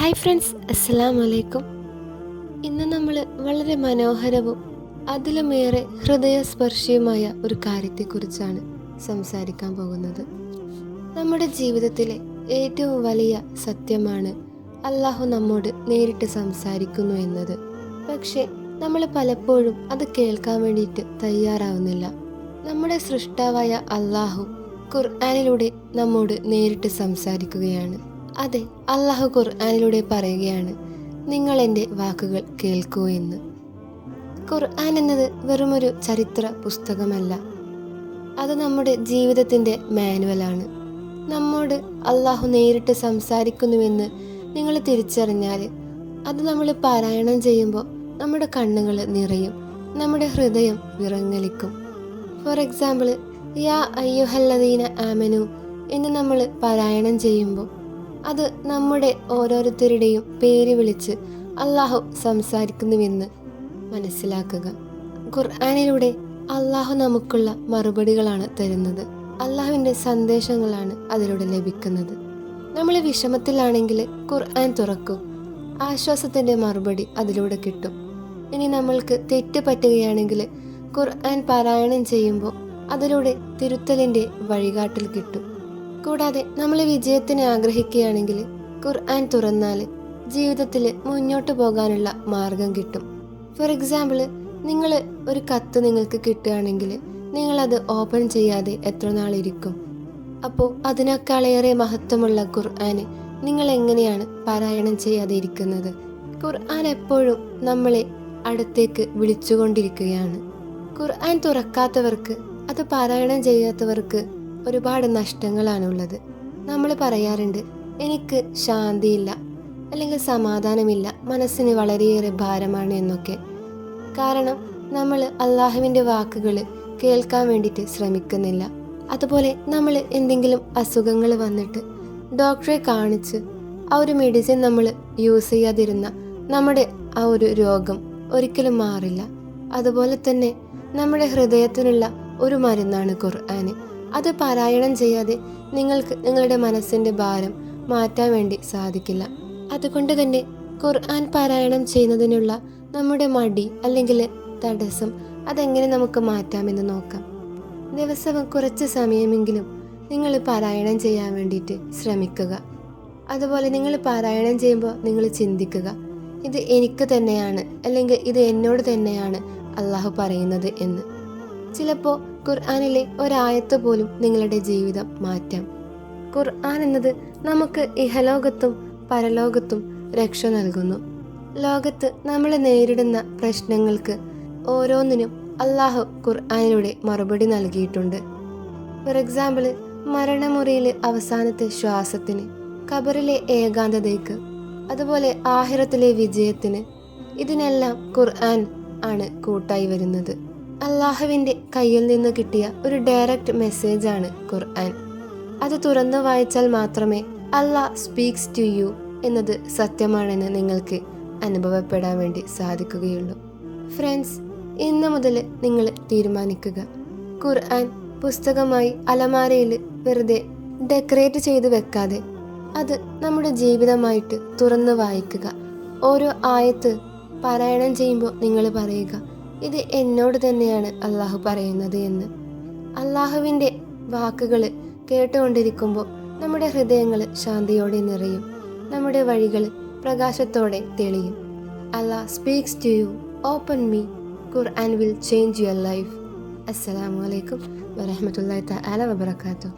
Hi friends, അസ്സലാമു അലൈക്കും. ഇന്ന് നമ്മൾ വളരെ മനോഹരവും അതിലുമേറെ ഹൃദയസ്പർശിയുമായ ഒരു കാര്യത്തെക്കുറിച്ചാണ് സംസാരിക്കാൻ പോകുന്നത്. നമ്മുടെ ജീവിതത്തിലെ ഏറ്റവും വലിയ സത്യമാണ് അള്ളാഹു നമ്മോട് നേരിട്ട് സംസാരിക്കുന്നു എന്നത്. പക്ഷേ നമ്മൾ പലപ്പോഴും അത് കേൾക്കാൻ വേണ്ടിയിട്ട് തയ്യാറാവുന്നില്ല. നമ്മുടെ സൃഷ്ടാവായ അള്ളാഹു ഖുർആനിലൂടെ നമ്മോട് നേരിട്ട് സംസാരിക്കുകയാണ്. അതെ, അള്ളാഹു ഖുർആനിലൂടെ പറയുകയാണ്, നിങ്ങൾ എൻ്റെ വാക്കുകൾ കേൾക്കൂ എന്ന്. ഖുർആൻ എന്നത് വെറുമൊരു ചരിത്ര പുസ്തകമല്ല, അത് നമ്മുടെ ജീവിതത്തിൻ്റെ മാനുവലാണ്. നമ്മോട് അള്ളാഹു നേരിട്ട് സംസാരിക്കുന്നുവെന്ന് നിങ്ങൾ തിരിച്ചറിഞ്ഞാൽ അത് നമ്മൾ പാരായണം ചെയ്യുമ്പോൾ നമ്മുടെ കണ്ണുകൾ നിറയും, നമ്മുടെ ഹൃദയം വിറങ്ങലിക്കും. ഫോർ എക്സാമ്പിൾ, യാ അയ്യുഹല്ലദീന ആമനു എന്ന് നമ്മൾ പാരായണം ചെയ്യുമ്പോൾ അത് നമ്മുടെ ഓരോരുത്തരുടെയും പേര് വിളിച്ച് അള്ളാഹു സംസാരിക്കുന്നുവെന്ന് മനസ്സിലാക്കുക. ഖുർആനിലൂടെ അള്ളാഹു നമുക്കുള്ള മറുപടികളാണ് തരുന്നത്. അള്ളാഹുവിൻ്റെ സന്ദേശങ്ങളാണ് അതിലൂടെ ലഭിക്കുന്നത്. നമ്മൾ വിഷമത്തിലാണെങ്കിൽ ഖുർആൻ തുറക്കൂ, ആശ്വാസത്തിൻ്റെ മറുപടി അതിലൂടെ കിട്ടും. ഇനി നമ്മൾക്ക് തെറ്റ് പറ്റുകയാണെങ്കിൽ ഖുർആൻ പാരായണം ചെയ്യുമ്പോൾ അതിലൂടെ തിരുത്തലിൻ്റെ വഴികാട്ടൽ കിട്ടും. കൂടാതെ നമ്മൾ വിജയത്തിന് ആഗ്രഹിക്കുകയാണെങ്കിൽ ഖുർആൻ തുറന്നാൽ ജീവിതത്തിൽ മുന്നോട്ട് പോകാനുള്ള മാർഗം കിട്ടും. ഫോർ എക്സാമ്പിൾ, നിങ്ങൾ ഒരു കത്ത് നിങ്ങൾക്ക് കിട്ടുകയാണെങ്കിൽ നിങ്ങളത് ഓപ്പൺ ചെയ്യാതെ എത്ര നാളിരിക്കും? അപ്പോൾ അതിനേക്കാളേറെ മഹത്വമുള്ള ഖുർആൻ നിങ്ങൾ എങ്ങനെയാണ് പാരായണം ചെയ്യാതെ ഇരിക്കുന്നത്? ഖുർആൻ എപ്പോഴും നമ്മളെ അടുത്തേക്ക് വിളിച്ചുകൊണ്ടിരിക്കുകയാണ്. ഖുർആൻ തുറക്കാത്തവർക്ക്, അത് പാരായണം ചെയ്യാത്തവർക്ക് ഒരുപാട് നഷ്ടങ്ങളാണുള്ളത്. നമ്മൾ പറയാറുണ്ട്, എനിക്ക് ശാന്തിയില്ല, അല്ലെങ്കിൽ സമാധാനമില്ല, മനസ്സിന് വളരെയേറെ ഭാരമാണ് എന്നൊക്കെ. കാരണം നമ്മൾ അള്ളാഹുവിൻ്റെ വാക്കുകൾ കേൾക്കാൻ വേണ്ടിയിട്ട് ശ്രമിക്കുന്നില്ല. അതുപോലെ നമ്മൾ എന്തെങ്കിലും അസുഖങ്ങൾ വന്നിട്ട് ഡോക്ടറെ കാണിച്ച് ആ ഒരു മെഡിസിൻ നമ്മൾ യൂസ് ചെയ്യാതിരുന്ന നമ്മുടെ ആ ഒരു രോഗം ഒരിക്കലും മാറില്ല. അതുപോലെ തന്നെ നമ്മുടെ ഹൃദയത്തിനുള്ള ഒരു മരുന്നാണ് ഖുർആൻ. അത് പാരായണം ചെയ്യാതെ നിങ്ങൾക്ക് നിങ്ങളുടെ മനസ്സിൻ്റെ ഭാരം മാറ്റാൻ വേണ്ടി സാധിക്കില്ല. അതുകൊണ്ട് തന്നെ ഖുർആൻ പാരായണം ചെയ്യുന്നതിനുള്ള നമ്മുടെ മടി അല്ലെങ്കിൽ തടസ്സം അതെങ്ങനെ നമുക്ക് മാറ്റാമെന്ന് നോക്കാം. ദിവസവും കുറച്ച് സമയമെങ്കിലും നിങ്ങൾ പാരായണം ചെയ്യാൻ വേണ്ടിയിട്ട് ശ്രമിക്കുക. അതുപോലെ നിങ്ങൾ പാരായണം ചെയ്യുമ്പോൾ നിങ്ങൾ ചിന്തിക്കുക, ഇത് എനിക്ക് തന്നെയാണ്, അല്ലെങ്കിൽ ഇത് എന്നോട് തന്നെയാണ് അള്ളാഹു പറയുന്നത് എന്ന്. ചിലപ്പോൾ ഖുർആനിലെ ഒരായത്ത് പോലും നിങ്ങളുടെ ജീവിതം മാറ്റാം. ഖുർആൻ എന്നത് നമുക്ക് ഇഹലോകത്തും പരലോകത്തും രക്ഷ നൽകുന്നു. ലോകത്ത് നമ്മൾ നേരിടുന്ന പ്രശ്നങ്ങൾക്ക് ഓരോന്നിനും അള്ളാഹു ഖുർആനിലൂടെ മറുപടി നൽകിയിട്ടുണ്ട്. ഫോർ എക്സാമ്പിൾ, മരണമുറിയിലെ അവസാനത്തെ ശ്വാസത്തിന്, ഖബറിലെ ഏകാന്തതയ്ക്ക്, അതുപോലെ ആഖിറത്തിലെ വിജയത്തിന്, ഇതിനെല്ലാം ഖുർആൻ ആണ് കൂട്ടായി വരുന്നത്. അള്ളാഹുവിൻ്റെ കയ്യിൽ നിന്ന് കിട്ടിയ ഒരു ഡയറക്റ്റ് മെസ്സേജാണ് ഖുർആൻ. അത് തുറന്നു വായിച്ചാൽ മാത്രമേ അള്ളാഹ് സ്പീക്സ് ടു യു എന്നത് സത്യമാണെന്ന് നിങ്ങൾക്ക് അനുഭവപ്പെടാൻ വേണ്ടി സാധിക്കുകയുള്ളൂ. ഫ്രണ്ട്സ്, ഇന്ന് മുതൽ നിങ്ങൾ തീരുമാനിക്കുക, ഖുർആൻ പുസ്തകമായി അലമാരയിൽ വെറുതെ ഡെക്കറേറ്റ് ചെയ്ത് വെക്കാതെ അത് നമ്മുടെ ജീവിതമായിട്ട് തുറന്നു വായിക്കുക. ഓരോ ആയത്ത് പാരായണം ചെയ്യുമ്പോൾ നിങ്ങൾ പറയുക, ഇത് എന്നോട് തന്നെയാണ് അള്ളാഹു പറയുന്നത് എന്ന്. അള്ളാഹുവിൻ്റെ വാക്കുകൾ കേട്ടുകൊണ്ടിരിക്കുമ്പോൾ നമ്മുടെ ഹൃദയങ്ങൾ ശാന്തിയോടെ നിറയും, നമ്മുടെ വഴികൾ പ്രകാശത്തോടെ തെളിയും. Allah speaks to you, open me, Quran will change your life. അസ്സലാമു അലൈക്കും വറഹ്മത്തുള്ളാഹി തആല വബറകാതുഹു.